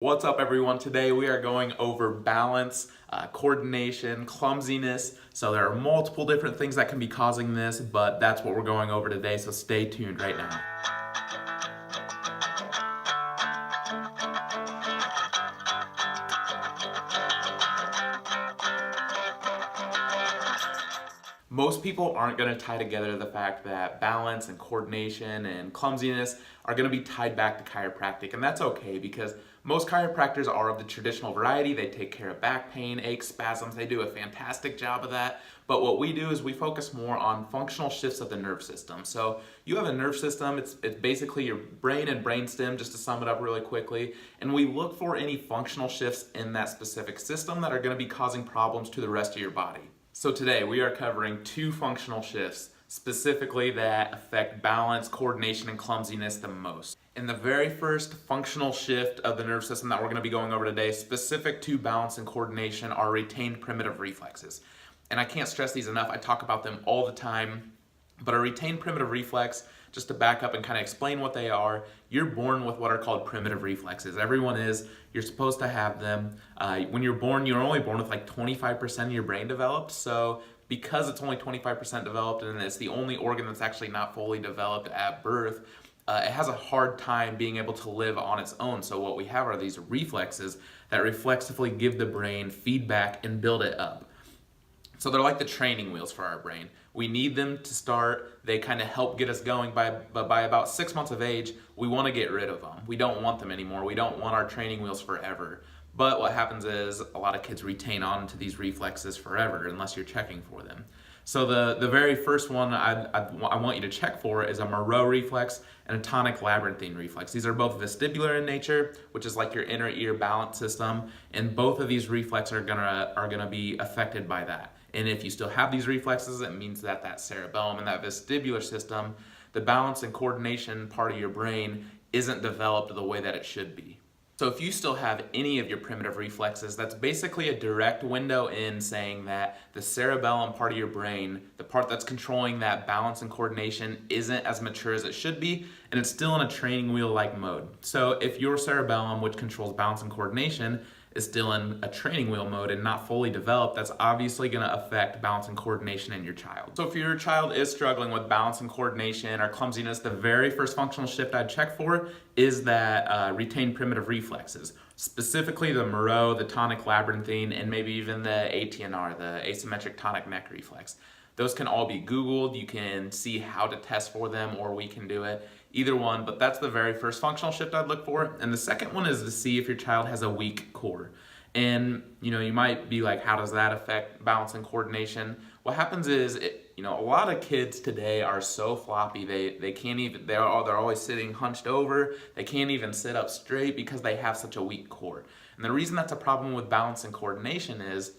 What's up everyone? Today we are going over balance, coordination, clumsiness. So there are multiple different things that can be causing this, but that's what we're going over today, so stay tuned right now. Most people aren't going to tie together the fact that balance and coordination and clumsiness are going to be tied back to chiropractic, and that's okay because most chiropractors are of the traditional variety. They take care of back pain, aches, spasms. They do a fantastic job of that. But what we do is we focus more on functional shifts of the nerve system. So you have a nerve system, it's basically your brain and brainstem, just to sum it up really quickly, and we look for any functional shifts in that specific system that are going to be causing problems to the rest of your body. So today we are covering two functional shifts specifically that affect balance, coordination, and clumsiness the most. And the very first functional shift of the nerve system that we're going to be going over today, specific to balance and coordination, are retained primitive reflexes. And I can't stress these enough, I talk about them all the time, but a retained primitive reflex, just to back up and kind of explain what they are, you're born with what are called primitive reflexes. Everyone is. You're supposed to have them. When you're born, you're only born with like 25% of your brain developed. So because it's only 25% developed and it's the only organ that's actually not fully developed at birth, it has a hard time being able to live on its own. So what we have are these reflexes that reflexively give the brain feedback and build it up. So they're like the training wheels for our brain. We need them to start. They kind of help get us going, but by about 6 months of age, we want to get rid of them. We don't want them anymore. We don't want our training wheels forever. But what happens is a lot of kids retain on to these reflexes forever unless you're checking for them. So the very first one I want you to check for is a Moreau reflex and a tonic labyrinthine reflex. These are both vestibular in nature, which is like your inner ear balance system, and both of these reflexes are gonna be affected by that. And if you still have these reflexes, it means that that cerebellum and that vestibular system, the balance and coordination part of your brain, isn't developed the way that it should be. So if you still have any of your primitive reflexes, that's basically a direct window in saying that the cerebellum part of your brain, the part that's controlling that balance and coordination, isn't as mature as it should be, and it's still in a training wheel-like mode. So if your cerebellum, which controls balance and coordination, is still in a training wheel mode and not fully developed, that's obviously going to affect balance and coordination in your child. So if your child is struggling with balance and coordination or clumsiness, the very first functional shift I'd check for is that retained primitive reflexes, specifically the Moreau, the tonic labyrinthine, and maybe even the ATNR, the asymmetric tonic neck reflex. Those can all be Googled. You can see how to test for them, or we can do it. Either one, but that's the very first functional shift I'd look for. And the second one is to see if your child has a weak core. And you might be like, how does that affect balance and coordination? What happens is, a lot of kids today are so floppy, they can't even, they're always sitting hunched over, they can't even sit up straight because they have such a weak core. And the reason that's a problem with balance and coordination is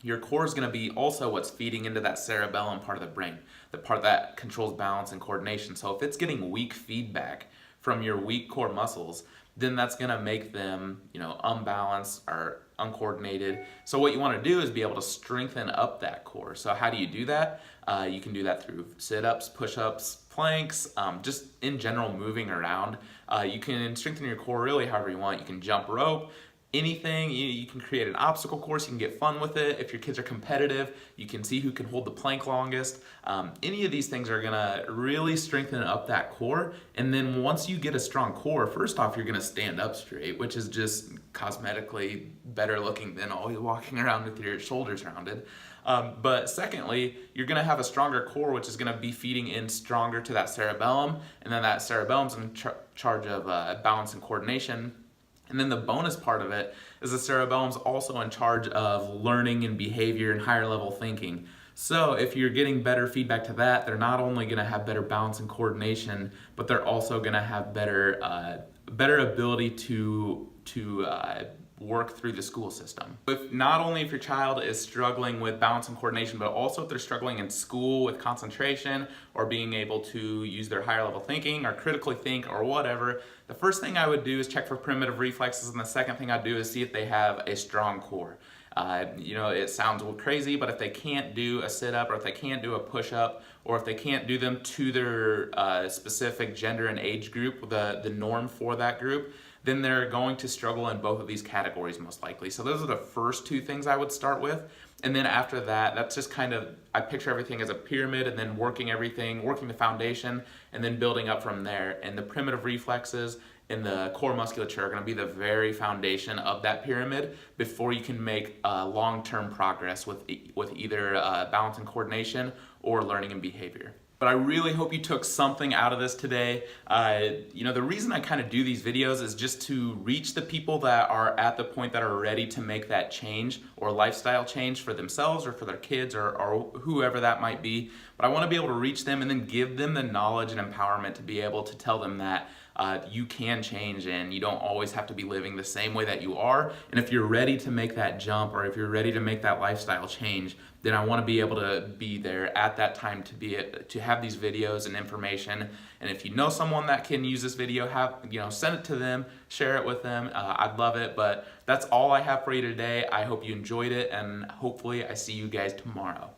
your core is going to be also what's feeding into that cerebellum part of the brain, the part that controls balance and coordination. So if it's getting weak feedback from your weak core muscles, then that's going to make them, unbalanced or uncoordinated. So what you want to do is be able to strengthen up that core. So how do you do that? You can do that through sit-ups, push-ups, planks, just in general moving around. You can strengthen your core really however you want. You can jump rope. Anything, you can create an obstacle course, you can get fun with it. If your kids are competitive, you can see who can hold the plank longest. Any of these things are gonna really strengthen up that core. And then once you get a strong core, first off, you're gonna stand up straight, which is just cosmetically better looking than always walking around with your shoulders rounded. But secondly, you're gonna have a stronger core, which is gonna be feeding in stronger to that cerebellum. And then that cerebellum's in charge of balance and coordination. And then the bonus part of it is the cerebellum's also in charge of learning and behavior and higher level thinking. So if you're getting better feedback to that, they're not only going to have better balance and coordination, but they're also going to have better ability to work through the school system. Not only if your child is struggling with balance and coordination, but also if they're struggling in school with concentration or being able to use their higher level thinking or critically think or whatever, the first thing I would do is check for primitive reflexes, and the second thing I'd do is see if they have a strong core. It sounds crazy, but if they can't do a sit-up or if they can't do a push-up or if they can't do them to their specific gender and age group, the norm for that group, then they're going to struggle in both of these categories most likely. So those are the first two things I would start with. And then after that, that's just kind of, I picture everything as a pyramid and then working the foundation, and then building up from there. And the primitive reflexes and the core musculature are going to be the very foundation of that pyramid before you can make long-term progress with either balance and coordination or learning and behavior. But I really hope you took something out of this today. The reason I kind of do these videos is just to reach the people that are at the point that are ready to make that change or lifestyle change for themselves or for their kids or whoever that might be. But I want to be able to reach them and then give them the knowledge and empowerment to be able to tell them that you can change and you don't always have to be living the same way that you are. And if you're ready to make that jump, or if you're ready to make that lifestyle change, then I want to be able to be there at that time to have these videos and information. And if you know someone that can use this video, send it to them, share it with them. I'd love it. But that's all I have for you today. I hope you enjoyed it, and hopefully I see you guys tomorrow.